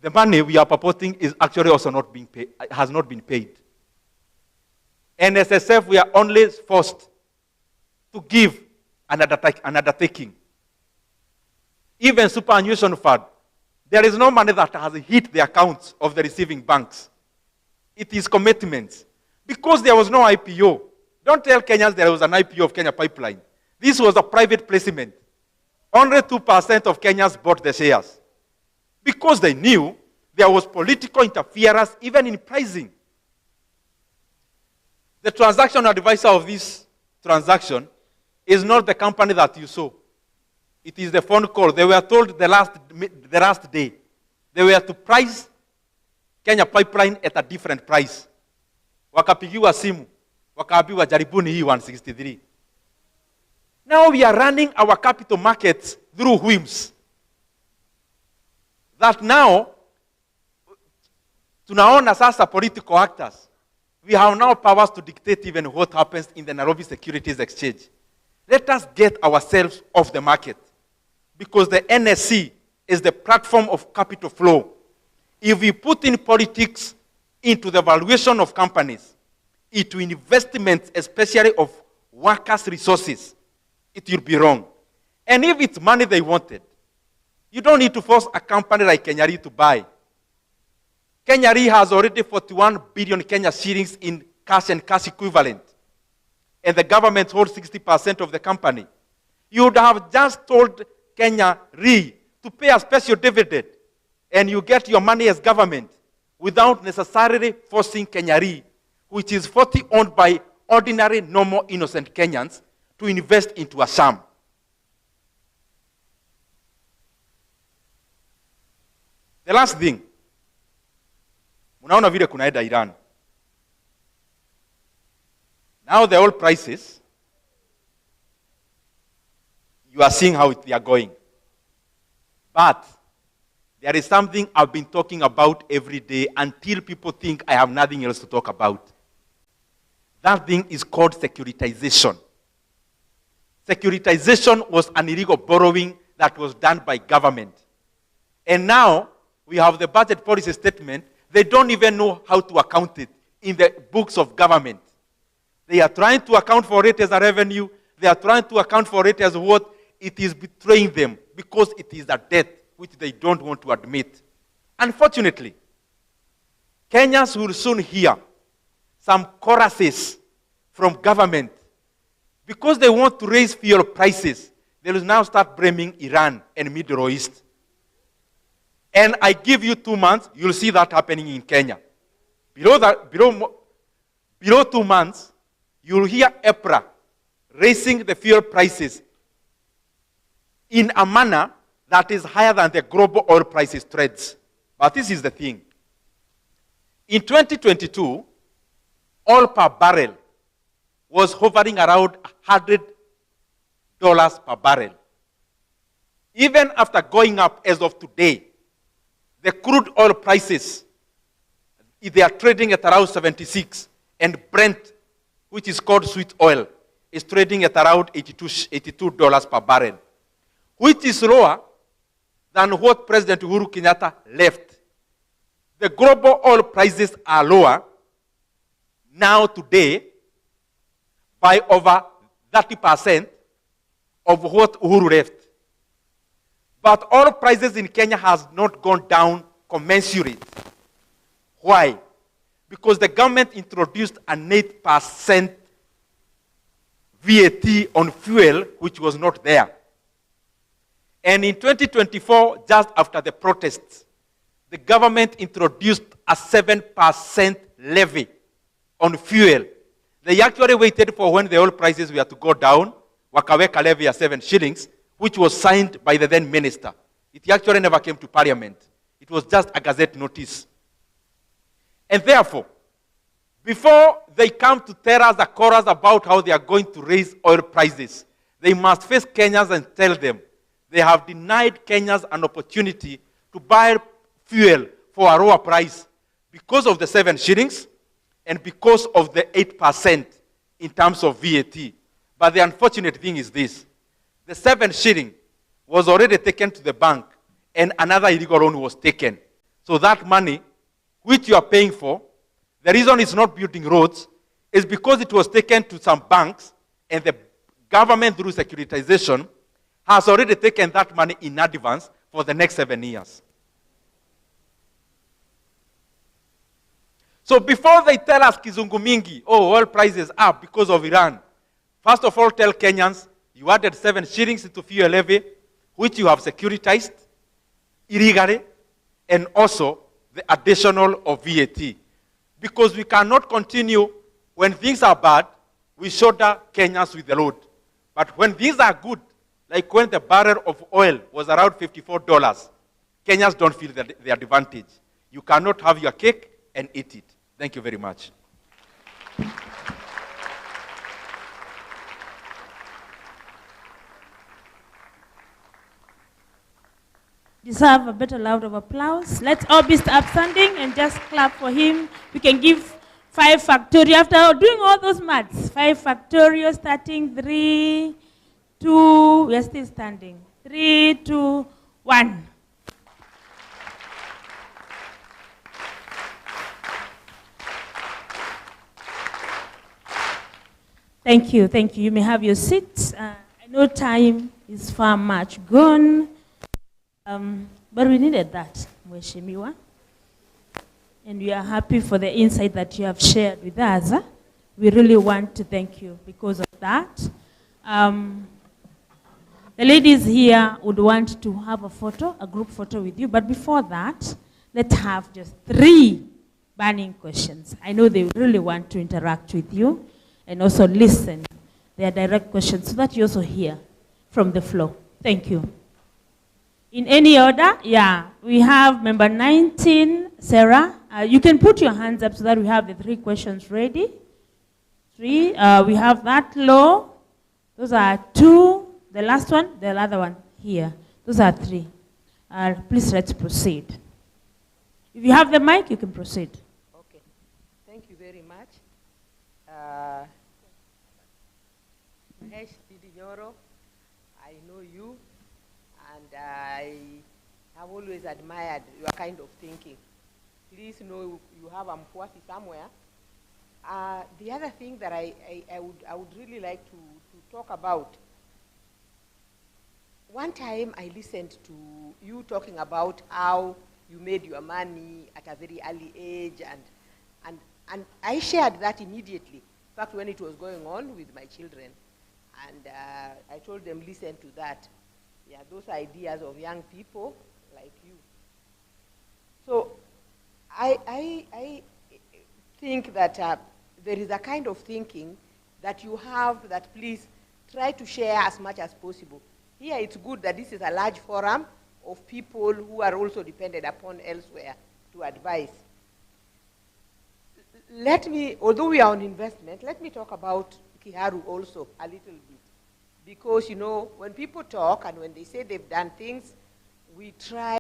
the money we are purporting is actually also not being paid, has not been paid. And SSF, we are only forced to give an undertaking. Even superannuation fund, there is no money that has hit the accounts of the receiving banks. It is commitments. Because there was no IPO. Don't tell Kenyans there was an IPO of Kenya Pipeline. This was a private placement. Only 2% of Kenyans bought the shares. Because they knew there was political interference even in pricing. The transaction advisor of this transaction is not the company that you saw. It is the phone call. They were told the last day. They were to price Kenya Pipeline at a different price. Wakapigiwa simu. Wakaambiwa jaribuni hii 163. Now we are running our capital markets through whims. That now, tunaona sasa political actors. We have now powers to dictate even what happens in the Nairobi Securities Exchange. Let us get ourselves off the market. Because the NSC is the platform of capital flow. If we put in politics into the valuation of companies, into investments, especially of workers' resources, it will be wrong. And if it's money they wanted, you don't need to force a company like Kenyari to buy. Kenyari has already 41 billion Kenya shillings in cash and cash equivalent. And the government holds 60% of the company. You would have just told Kenya Re to pay a special dividend and you get your money as government without necessarily forcing Kenya Re, which is 40 owned by ordinary, normal, innocent Kenyans, to invest into a sham. The last thing, munaona vile kunaenda Iran. Now the oil prices, you are seeing how they are going. But there is something I've been talking about every day until people think I have nothing else to talk about. That thing is called securitization. Securitization was an illegal borrowing that was done by government. And now we have the budget policy statement. They don't even know how to account it in the books of government. They are trying to account for it as a revenue. They are trying to account for it as what? It is betraying them because it is a debt which they don't want to admit. Unfortunately, Kenyans will soon hear some choruses from government. Because they want to raise fuel prices, they will now start blaming Iran and Middle East. And I give you 2 months, you'll see that happening in Kenya. Below 2 months, you'll hear EPRA raising the fuel prices in a manner that is higher than the global oil prices trades. But this is the thing. In 2022, oil per barrel was hovering around $100 per barrel. Even after going up as of today, the crude oil prices, they are trading at around 76, and Brent, which is called sweet oil, is trading at around $82 per barrel, which is lower than what President Uhuru Kenyatta left. The global oil prices are lower now today by over 30% of what Uhuru left. But oil prices in Kenya has not gone down commensurate. Why? Because the government introduced an 8% VAT on fuel, which was not there. And in 2024, just after the protests, the government introduced a 7% levy on fuel. They actually waited for when the oil prices were to go down, wakaweka levy at 7 shillings, which was signed by the then minister. It actually never came to parliament. It was just a gazette notice. And therefore, before they come to tell us a chorus about how they are going to raise oil prices, they must face Kenyans and tell them they have denied Kenyans an opportunity to buy fuel for a lower price because of the 7 shillings and because of the 8% in terms of VAT. But the unfortunate thing is this. The 7 shilling was already taken to the bank and another illegal loan was taken. So that money, which you are paying for, the reason it's not building roads is because it was taken to some banks, and the government, through securitization, has already taken that money in advance for the next 7 years. So before they tell us kizungu mingi, oh, oil prices up because of Iran, first of all, tell Kenyans, you added 7 shillings into fuel levy, which you have securitized illegally, and also the additional of VAT. Because we cannot continue, when things are bad, we shoulder Kenyans with the load. But when things are good, like when the barrel of oil was around $54, Kenyans don't feel the advantage. You cannot have your cake and eat it. Thank you very much. Deserve a better round of applause. Let's all be upstanding and just clap for him. We can give 5 factorial after doing all those maths. 5 factorial starting 3, 2, we are still standing. 3, 2, 1. Thank you, thank you. You may have your seats. I know time is far much gone, but we needed that, Mheshimiwa. And we are happy for the insight that you have shared with us. We really want to thank you because of that. The ladies here would want to have a photo, a group photo with you, but before that, let's have just 3 burning questions. I know they really want to interact with you and also listen their direct questions so that you also hear from the floor. Thank you. In any order, yeah, we have member 19, Sarah. You can put your hands up so that we have the 3 questions ready. 3, we have that low. Those are 2. The last one, the other one here. Those are 3. Please let's proceed. If you have the mic, you can proceed. Okay. Thank you very much. Ndindi Nyoro, I know you, and I have always admired your kind of thinking. Please know you have Mfuasi somewhere. The other thing that I would really like to talk about, one time I listened to you talking about how you made your money at a very early age, and I shared that immediately. In fact, when it was going on with my children, and I told them, listen to that. Yeah, those ideas of young people like you. So I think that there is a kind of thinking that you have that please try to share as much as possible. Here it's good that this is a large forum of people who are also depended upon elsewhere to advise. Let me, although we are on investment, let me talk about Kiharu also a little bit. Because, you know, when people talk and when they say they've done things, we try